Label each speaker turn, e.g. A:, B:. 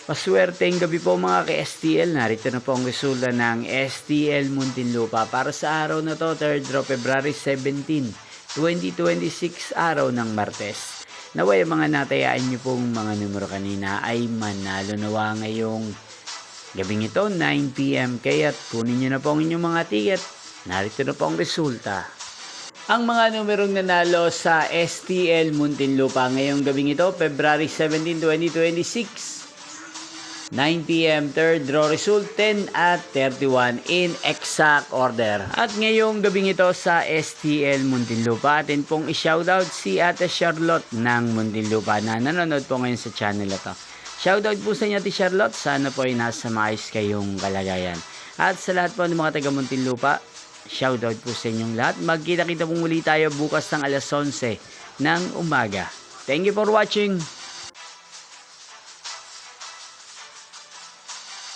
A: Maswerteng gabi po mga ka-STL. Narito na po ang resulta ng STL Muntinlupa para sa araw na to, 3rd of February 17, 2026, araw ng Martes. Naway mga natayaan nyo pong mga numero kanina ay manalo nawa ngayong gabing ito, 9 PM. Kaya't kunin nyo na po ang inyong mga ticket. Narito na po ang resulta. Ang mga numerong nanalo sa STL Muntinlupa ngayong gabing ito, February 17, 2026. 9 PM, third draw result, 10 at 31 in exact order. At ngayong gabing ito sa STL Muntinlupa, atin pong i-shoutout si Ate Charlotte ng Muntinlupa na nanonood po ngayon sa channel ito. Shoutout po sa inyo, Ate Charlotte. Sana po ay nasa maayos kayong kalagayan. At sa lahat po ng mga taga Muntinlupa, shoutout po sa inyong lahat. Magkita-kita po muli tayo bukas ng alas 11 ng umaga. Thank you for watching.